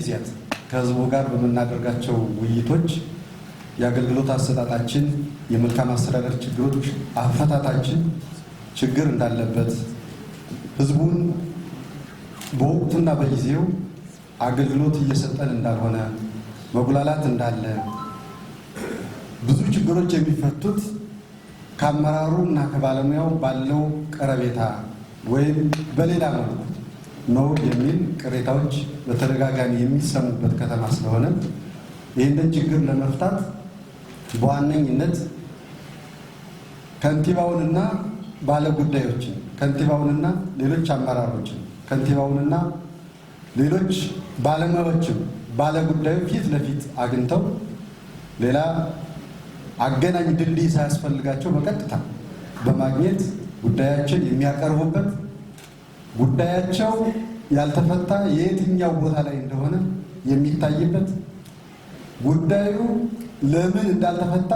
ጊዜያት ከህዝቡ ጋር በመናደርጋቸው ውይይቶች የአገልግሎት አሰጣጣችን የመልካም አስተዳደር ችግሮች አፈታታችን ችግር እንዳለበት ህዝቡን በወቅቱና በጊዜው አገልግሎት እየሰጠን እንዳልሆነ መጉላላት እንዳለ ብዙ ችግሮች የሚፈቱት ከአመራሩ እና ከባለሙያው ባለው ቀረቤታ ወይም በሌላ መልኩ ነው የሚል ቅሬታዎች በተደጋጋሚ የሚሰሙበት ከተማ ስለሆነ ይህንን ችግር ለመፍታት በዋነኝነት ከንቲባውንና ባለጉዳዮችን ከንቲባውንና ሌሎች አመራሮችን ከንቲባውንና ሌሎች ባለሙያዎችን ባለጉዳዩ ፊት ለፊት አግኝተው ሌላ አገናኝ ድልድይ ሳያስፈልጋቸው በቀጥታ በማግኘት ጉዳያችን የሚያቀርቡበት ጉዳያቸው ያልተፈታ የየትኛው ቦታ ላይ እንደሆነ የሚታይበት ጉዳዩ ለምን እንዳልተፈታ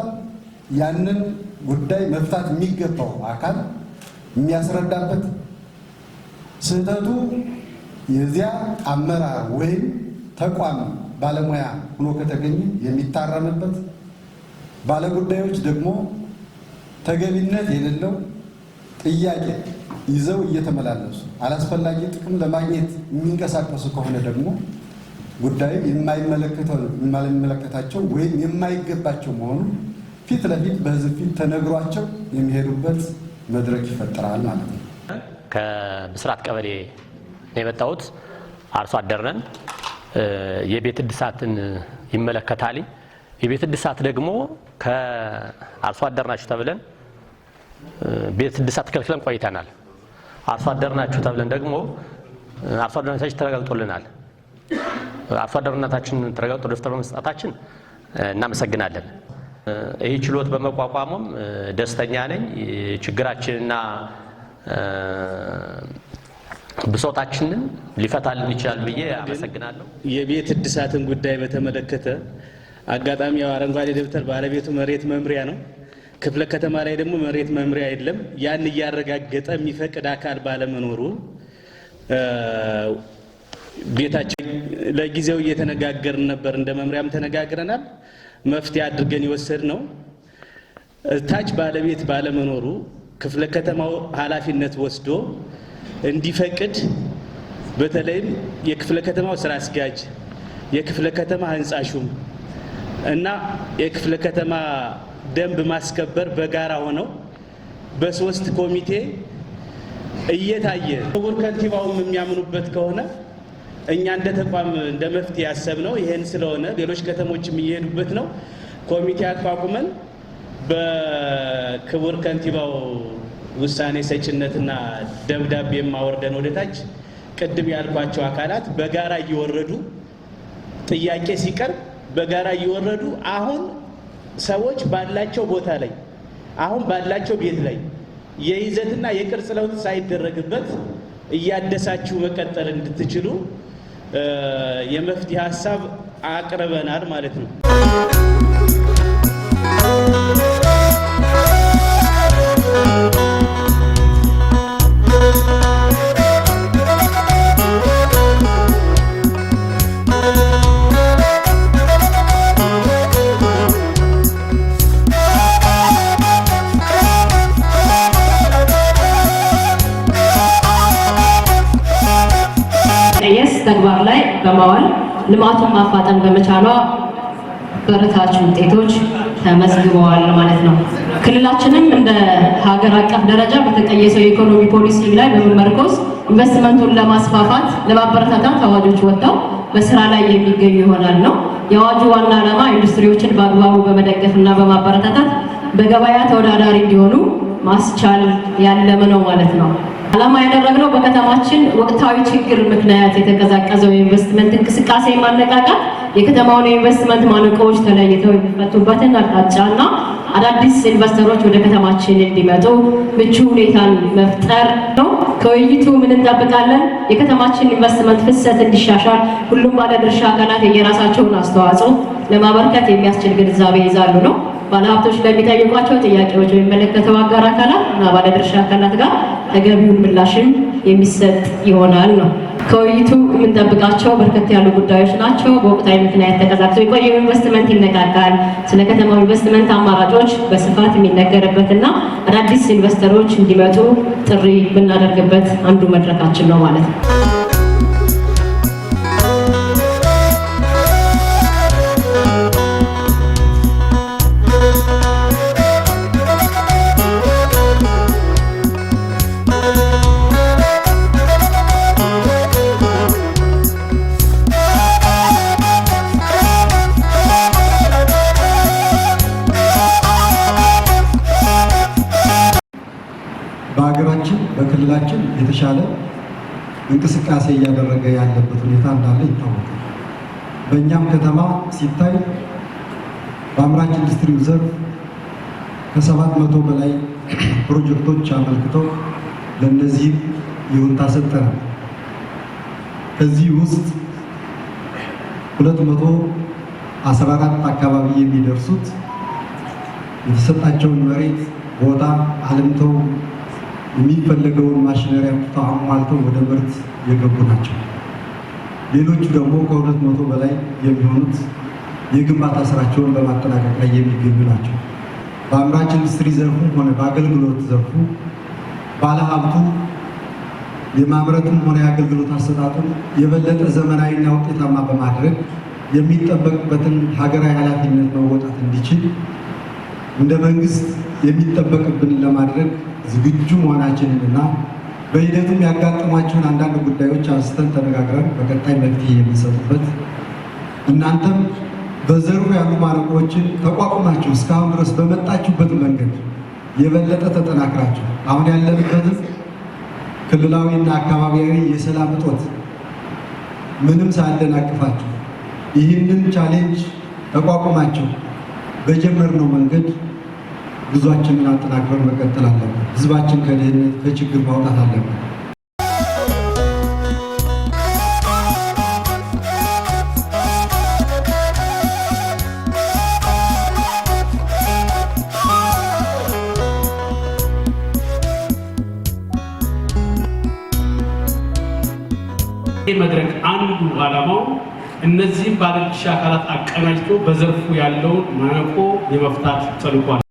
ያንን ጉዳይ መፍታት የሚገባው አካል የሚያስረዳበት ስህተቱ የዚያ አመራር ወይም ተቋም ባለሙያ ሆኖ ከተገኘ የሚታረምበት ባለጉዳዮች ደግሞ ተገቢነት የሌለው ጥያቄ ይዘው እየተመላለሱ አላስፈላጊ ጥቅም ለማግኘት የሚንቀሳቀሱ ከሆነ ደግሞ ጉዳዩ የማይመለከታቸው ወይም የማይገባቸው መሆኑ ፊት ለፊት በህዝብ ፊት ተነግሯቸው የሚሄዱበት መድረክ ይፈጠራል ማለት ነው። ከብስራት ቀበሌ ነው የመጣሁት። አርሶ አደር ነን። የቤት እድሳትን ይመለከታል። የቤት እድሳት ደግሞ ከአርሶ አደር ናችሁ ተብለን ቤት እድሳት ከልክለን ቆይተናል። አርሶ አደር ናችሁ ተብለን ደግሞ አርሶ አደርነታችን ተረጋግጦልናል። አርሶ አደርነታችን ተረጋግጦ ደፍተር በመስጠታችን እናመሰግናለን። ይህ ችሎት በመቋቋሙም ደስተኛ ነኝ። ችግራችንና ብሶታችንን ሊፈታልን ይችላል ብዬ አመሰግናለሁ። የቤት እድሳትን ጉዳይ በተመለከተ አጋጣሚ ያው አረንጓዴ ደብተር ባለቤቱ መሬት መምሪያ ነው። ክፍለ ከተማ ላይ ደግሞ መሬት መምሪያ የለም። ያን እያረጋገጠ የሚፈቅድ አካል ባለመኖሩ ቤታችን ለጊዜው እየተነጋገርን ነበር። እንደ መምሪያም ተነጋግረናል። መፍትሄ አድርገን ይወሰድነው ታች ባለቤት ባለመኖሩ ክፍለ ከተማው ኃላፊነት ወስዶ እንዲፈቅድ በተለይም የክፍለ ከተማው ስራ አስኪያጅ፣ የክፍለ ከተማ ህንጻ ሹም እና የክፍለ ከተማ ደንብ ማስከበር በጋራ ሆነው በሶስት ኮሚቴ እየታየ ክቡር ከንቲባውም የሚያምኑበት ከሆነ እኛ እንደ ተቋም እንደ መፍትሄ ያሰብነው ይሄን ስለሆነ ሌሎች ከተሞችም እየሄዱበት ነው። ኮሚቴ አቋቁመን በክቡር ከንቲባው ውሳኔ ሰጭነትና ደብዳቤ ማወርደን ወደታች ቅድም ያልኳቸው አካላት በጋራ እየወረዱ ጥያቄ ሲቀርብ በጋራ እየወረዱ አሁን ሰዎች ባላቸው ቦታ ላይ አሁን ባላቸው ቤት ላይ የይዘትና የቅርጽ ለውጥ ሳይደረግበት እያደሳችሁ መቀጠል እንድትችሉ የመፍትሄ ሐሳብ አቅርበናል ማለት ነው። ተግባር ላይ በማዋል ልማቱን ማፋጠን በመቻሏ በርካታ ውጤቶች ተመዝግበዋል ማለት ነው። ክልላችንም እንደ ሀገር አቀፍ ደረጃ በተቀየሰው የኢኮኖሚ ፖሊሲ ላይ በመመርኮዝ ኢንቨስትመንቱን ለማስፋፋት ለማበረታታት አዋጆች ወጥተው በስራ ላይ የሚገኙ ይሆናል ነው። የአዋጁ ዋና ዓላማ ኢንዱስትሪዎችን በአግባቡ በመደገፍና በማበረታታት በገበያ ተወዳዳሪ እንዲሆኑ ማስቻል ያለመ ነው ማለት ነው። ዓላማ ያደረግነው በከተማችን ወቅታዊ ችግር ምክንያት የተቀዛቀዘው የኢንቨስትመንት እንቅስቃሴ ማነቃቃት፣ የከተማውን የኢንቨስትመንት ማነቆዎች ተለይተው የሚፈቱበትን አቅጣጫና አዳዲስ ኢንቨስተሮች ወደ ከተማችን እንዲመጡ ምቹ ሁኔታን መፍጠር ነው። ከውይይቱ ምን እንጠብቃለን? የከተማችን ኢንቨስትመንት ፍሰት እንዲሻሻል ሁሉም ባለድርሻ አካላት የራሳቸውን አስተዋጽኦ ለማበርከት የሚያስችል ግንዛቤ ይዛሉ ነው። ባለሀብቶች ለሚጠይቋቸው ጥያቄዎች የሚመለከተው አጋር አካላት እና ባለድርሻ አካላት ጋር ተገቢውን ምላሽም የሚሰጥ ይሆናል ነው። ከውይይቱ የምንጠብቃቸው በርከት ያሉ ጉዳዮች ናቸው። በወቅታዊ ምክንያት ተቀዛቅዞ የቆየው ኢንቨስትመንት ይነቃቃል። ስለ ከተማው ኢንቨስትመንት አማራጮች በስፋት የሚነገርበትና አዳዲስ ኢንቨስተሮች እንዲመጡ ጥሪ ብናደርግበት አንዱ መድረካችን ነው ማለት ነው። በሀገራችን በክልላችን የተሻለ እንቅስቃሴ እያደረገ ያለበት ሁኔታ እንዳለ ይታወቃል። በእኛም ከተማ ሲታይ በአምራች ኢንዱስትሪው ዘርፍ ከ700 በላይ ፕሮጀክቶች አመልክተው ለእነዚህ ይሁንታ ሰጥተናል። ከዚህ ውስጥ 214 አካባቢ የሚደርሱት የተሰጣቸውን መሬት ቦታ አልምተው የሚፈለገውን ማሽነሪያ አሟልተው ወደ ምርት የገቡ ናቸው። ሌሎቹ ደግሞ ከ200 በላይ የሚሆኑት የግንባታ ስራቸውን በማጠናቀቅ ላይ የሚገኙ ናቸው። በአምራች ኢንዱስትሪ ዘርፉም ሆነ በአገልግሎት ዘርፉ ባለሀብቱ የማምረትም ሆነ የአገልግሎት አሰጣጡን የበለጠ ዘመናዊና ውጤታማ በማድረግ የሚጠበቅበትን ሀገራዊ ኃላፊነት መወጣት እንዲችል እንደ መንግስት የሚጠበቅብን ለማድረግ ዝግጁ መሆናችንንና በሂደቱም ያጋጠሟቸውን አንዳንድ ጉዳዮች አንስተን ተነጋግረን በቀጣይ መፍትሄ የምንሰጥበት እናንተም በዘርፉ ያሉ ማነቆችን ተቋቁማችሁ እስካሁን ድረስ በመጣችሁበት መንገድ የበለጠ ተጠናክራችሁ አሁን ያለንበትን ክልላዊና አካባቢያዊ የሰላም እጦት ምንም ሳያደናቅፋችሁ ይህንን ቻሌንጅ ተቋቁማችሁ በጀመርነው መንገድ ጉዟችንን አጠናክረን መቀጠል አለብን። ህዝባችን ከድህነት ከችግር ማውጣት አለብን። ይህ መድረክ አንዱ ዓላማው እነዚህም ባለድርሻ አካላት አቀናጅቶ በዘርፉ ያለውን ማነቆ የመፍታት ተልዕኮ ነው።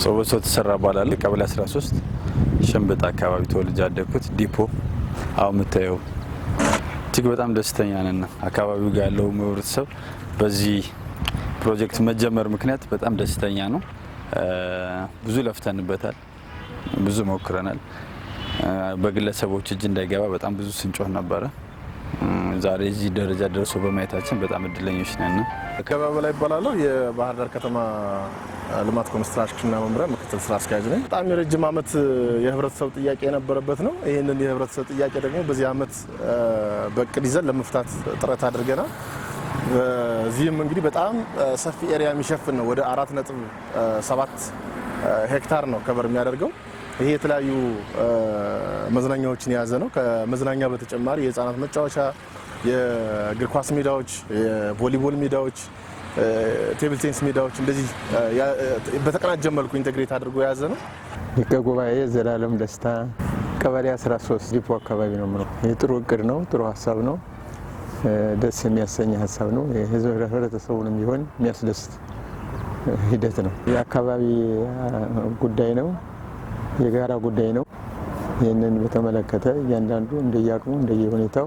ሶበሶ ተሰራ ባላለ ቀበሌ 13 ሸምበጣ አካባቢ ተወልጄ ያደግኩት ዲፖ አሁን የምታየው እጅግ በጣም ደስተኛ ነን። አካባቢው ጋር ያለው ህብረተሰብ በዚህ ፕሮጀክት መጀመር ምክንያት በጣም ደስተኛ ነው። ብዙ ለፍተንበታል፣ ብዙ ሞክረናል። በግለሰቦች እጅ እንዳይገባ በጣም ብዙ ስንጮህ ነበረ። ዛሬ እዚህ ደረጃ ደርሶ በማየታችን በጣም እድለኞች ነን። ከበባ ላይ ይባላል የባህር ዳር ከተማ ልማት ኮንስትራክሽንና መምሪያ ምክትል ስራ አስኪያጅ ነኝ። በጣም የረጅም ዓመት የህብረተሰብ ጥያቄ የነበረበት ነው። ይህንን የህብረተሰብ ጥያቄ ደግሞ በዚህ ዓመት በእቅድ ይዘን ለመፍታት ጥረት አድርገናል። በዚህም እንግዲህ በጣም ሰፊ ኤሪያ የሚሸፍን ነው። ወደ 4.7 ሄክታር ነው ከበር የሚያደርገው። ይሄ የተለያዩ መዝናኛዎችን የያዘ ነው። ከመዝናኛ በተጨማሪ የህፃናት መጫወቻ፣ የእግር ኳስ ሜዳዎች፣ የቮሊቦል ሜዳዎች፣ ቴብል ቴኒስ ሜዳዎች እንደዚህ በተቀናጀ መልኩ ኢንቴግሬት አድርጎ የያዘ ነው። ሊቀ ጉባኤ ዘላለም ደስታ ቀበሌ 13 ዲፖ አካባቢ ነው የምኖረው። ጥሩ እቅድ ነው፣ ጥሩ ሀሳብ ነው፣ ደስ የሚያሰኝ ሀሳብ ነው። ህብረተሰቡንም ቢሆን የሚያስደስት ሂደት ነው። የአካባቢ ጉዳይ ነው፣ የጋራ ጉዳይ ነው። ይህንን በተመለከተ እያንዳንዱ እንደየአቅሙ እንደየሁኔታው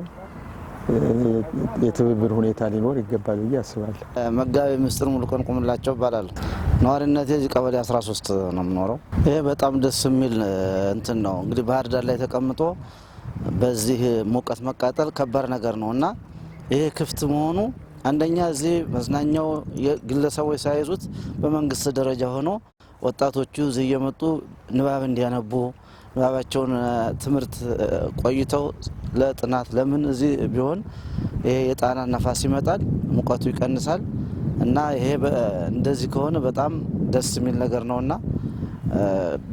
የትብብር ሁኔታ ሊኖር ይገባል ብዬ አስባለሁ። መጋቢ ምስጢር ሙሉቀን ቁምላቸው እባላለሁ። ነዋሪነቴ እዚህ ቀበሌ 13 ነው የምኖረው። ይሄ በጣም ደስ የሚል እንትን ነው። እንግዲህ ባህር ዳር ላይ ተቀምጦ በዚህ ሙቀት መቃጠል ከባድ ነገር ነው እና ይሄ ክፍት መሆኑ አንደኛ እዚህ መዝናኛው ግለሰቦች ሳይዙት በመንግስት ደረጃ ሆኖ ወጣቶቹ እዚህ እየመጡ ንባብ እንዲያነቡ ንባባቸውን ትምህርት ቆይተው ለጥናት ለምን እዚህ ቢሆን ይሄ የጣና ነፋስ ይመጣል፣ ሙቀቱ ይቀንሳል እና ይሄ እንደዚህ ከሆነ በጣም ደስ የሚል ነገር ነውና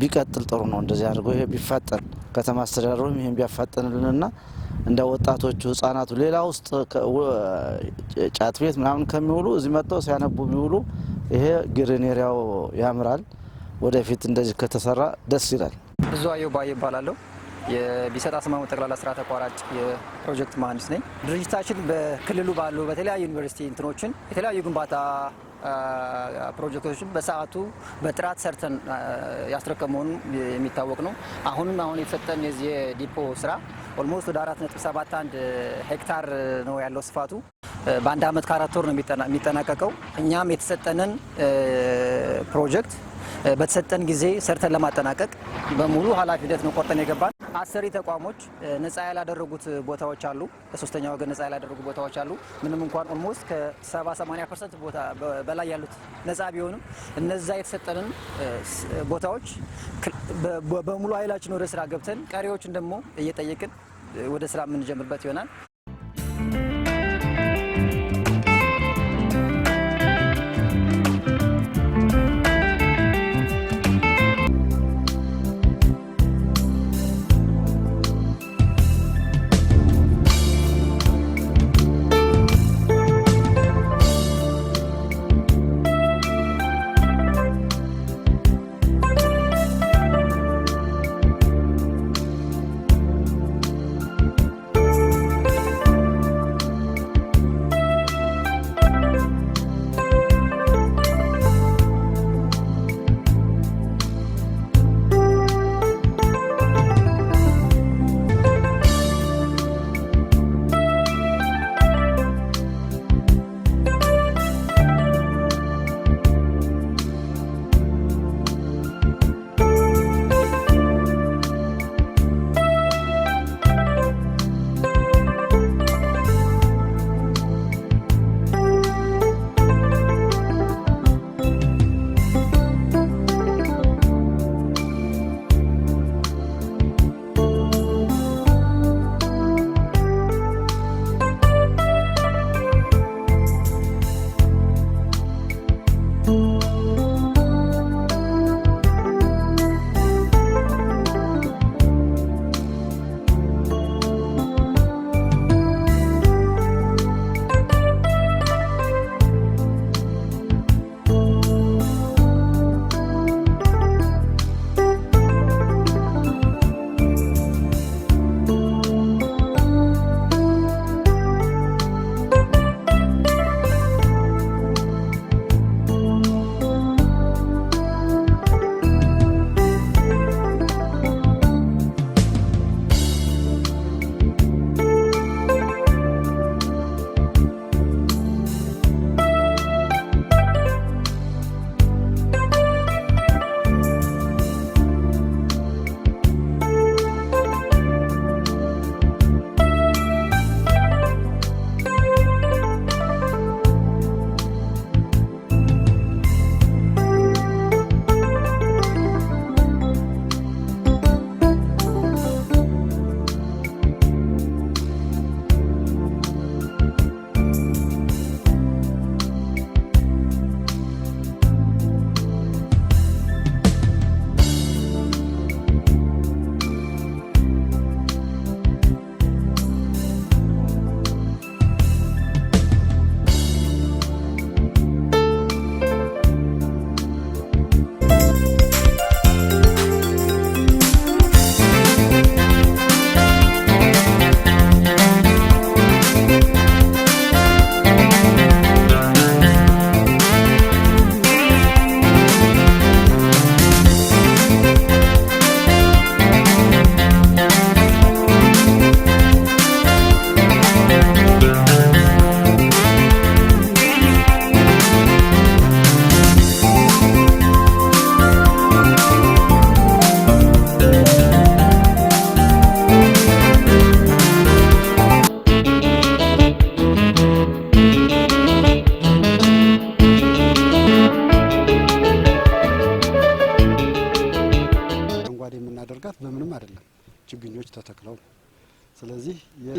ቢቀጥል ጥሩ ነው። እንደዚህ አድርጎ ይሄ ቢፋጠን ከተማ አስተዳደሩም ይሄን ቢያፋጠንልንና እንደ ወጣቶቹ ህፃናቱ ሌላ ውስጥ ጫት ቤት ምናምን ከሚውሉ እዚህ መጥተው ሲያነቡ ቢውሉ ይሄ ግሪን ኤሪያው ያምራል። ወደፊት እንደዚህ ከተሰራ ደስ ይላል። ብዙ አየሁ ባየ ይባላለሁ። የቢሰጥ አስማሙ ጠቅላላ ስራ ተቋራጭ የፕሮጀክት መሀንዲስ ነኝ። ድርጅታችን በክልሉ ባሉ በተለያዩ ዩኒቨርሲቲ እንትኖችን የተለያዩ ግንባታ ፕሮጀክቶችን በሰዓቱ በጥራት ሰርተን ያስረከብ መሆኑ የሚታወቅ ነው። አሁን የተሰጠን የዚህ የዲፖ ስራ ኦልሞስት ወደ 4.71 ሄክታር ነው ያለው ስፋቱ። በአንድ አመት ከ4 ወር ነው የሚጠናቀቀው። እኛም የተሰጠንን ፕሮጀክት በተሰጠን ጊዜ ሰርተን ለማጠናቀቅ በሙሉ ኃላፊነት ነው ቆርጠን የገባን። አሰሪ ተቋሞች ነፃ ያላደረጉት ቦታዎች አሉ። ከሶስተኛ ወገን ነፃ ያላደረጉ ቦታዎች አሉ። ምንም እንኳን ኦልሞስት ከ70-80% ቦታ በላይ ያሉት ነፃ ቢሆንም እነዛ የተሰጠንን ቦታዎች በሙሉ ኃይላችን ወደ ስራ ገብተን ቀሪዎችን ደግሞ እየጠየቅን ወደ ስራ የምንጀምርበት ይሆናል።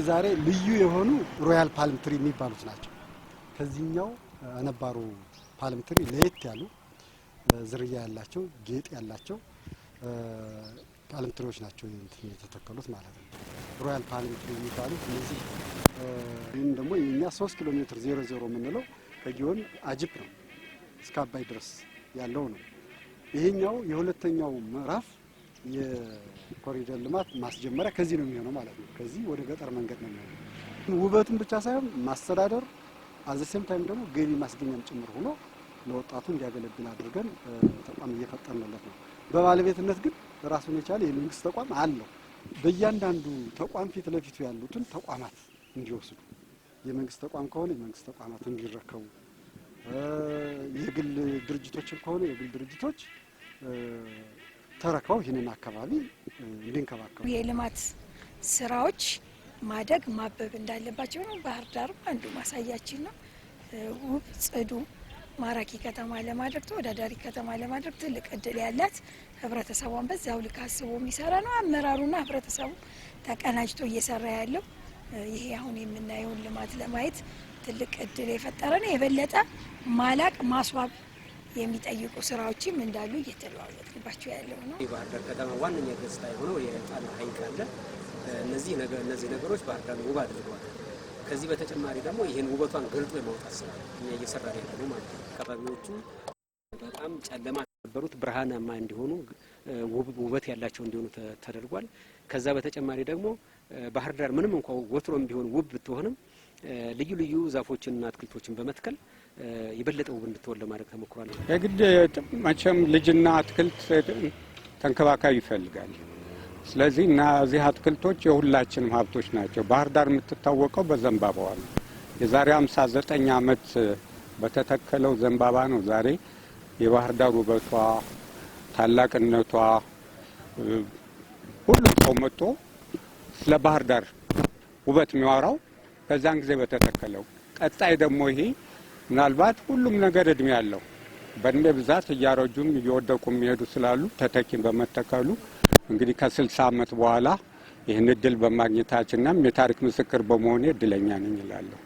ዛሬ ልዩ የሆኑ ሮያል ፓልም ትሪ የሚባሉት ናቸው። ከዚህኛው ነባሩ ፓልም ትሪ ለየት ያሉ ዝርያ ያላቸው ጌጥ ያላቸው ፓልም ትሪዎች ናቸው የተተከሉት ማለት ነው። ሮያል ፓልም ትሪ የሚባሉት እነዚህ ይህም ደግሞ የኛ 3 ኪሎ ሜትር 00 የምንለው ከጊዮን አጅፕ ነው እስከ አባይ ድረስ ያለው ነው። ይሄኛው የሁለተኛው ምዕራፍ የኮሪደር ልማት ማስጀመሪያ ከዚህ ነው የሚሆነው ማለት ነው። ከዚህ ወደ ገጠር መንገድ ነው የሚሆነው። ውበቱን ብቻ ሳይሆን ማስተዳደር አዘሴም ታይም ደግሞ ገቢ ማስገኛም ጭምር ሆኖ ለወጣቱ እንዲያገለግል አድርገን ተቋም እየፈጠርንለት ነው። በባለቤትነት ግን ራሱን የቻለ የመንግስት ተቋም አለው። በእያንዳንዱ ተቋም ፊት ለፊቱ ያሉትን ተቋማት እንዲወስዱ፣ የመንግስት ተቋም ከሆነ የመንግስት ተቋማት እንዲረከቡ፣ የግል ድርጅቶችም ከሆነ የግል ድርጅቶች ተረከው ይህንን አካባቢ እንዲንከባከቡ የልማት ስራዎች ማደግ ማበብ እንዳለባቸው ነው። ባህር ዳር አንዱ ማሳያችን ነው። ውብ ጽዱ ማራኪ ከተማ ለማድረግ ተወዳዳሪ ከተማ ለማድረግ ትልቅ እድል ያላት ህብረተሰቧን በዛው ልክ አስቦ የሚሰራ ነው። አመራሩና ህብረተሰቡ ተቀናጅቶ እየሰራ ያለው ይሄ አሁን የምናየውን ልማት ለማየት ትልቅ እድል የፈጠረ ነው። የበለጠ ማላቅ ማስዋብ የሚጠይቁ ስራዎችም እንዳሉ እየተለዋወጥንባቸው ያለው ነው። የባህር ዳር ከተማ ዋነኛ ገጽታ የሆነው የጣና ሐይቅ አለ። እነዚህ ነገሮች ባህር ዳር ውብ አድርገዋል። ከዚህ በተጨማሪ ደግሞ ይህን ውበቷን ገልጦ የማውጣት ስራ እኛ እየሰራ ያለ ነው ማለት ነው። አካባቢዎቹ በጣም ጨለማ የነበሩት ብርሃናማ እንዲሆኑ ውበት ያላቸው እንዲሆኑ ተደርጓል። ከዛ በተጨማሪ ደግሞ ባህር ዳር ምንም እንኳን ወትሮም ቢሆን ውብ ብትሆንም ልዩ ልዩ ዛፎችንና አትክልቶችን በመትከል የበለጠ ውብ እንድትሆን ለማድረግ ተሞክሯል። የግድ መቼም ልጅና አትክልት ተንከባካቢ ይፈልጋል። ስለዚህ እነዚህ አትክልቶች የሁላችንም ሀብቶች ናቸው። ባህር ዳር የምትታወቀው በዘንባባዋ ነው። የዛሬ 59 ዓመት በተተከለው ዘንባባ ነው ዛሬ የባህር ዳር ውበቷ፣ ታላቅነቷ ሁሉም ሰው መጥቶ ስለ ባህር ዳር ውበት የሚያወራው በዛን ጊዜ በተተከለው። ቀጣይ ደግሞ ይሄ ምናልባት ሁሉም ነገር እድሜ ያለው በእድሜ ብዛት እያረጁም እየወደቁ የሚሄዱ ስላሉ ተተኪን በመተከሉ እንግዲህ ከ60 ዓመት በኋላ ይህን እድል በማግኘታችንና የታሪክ ምስክር በመሆኔ እድለኛ ነኝ እላለሁ።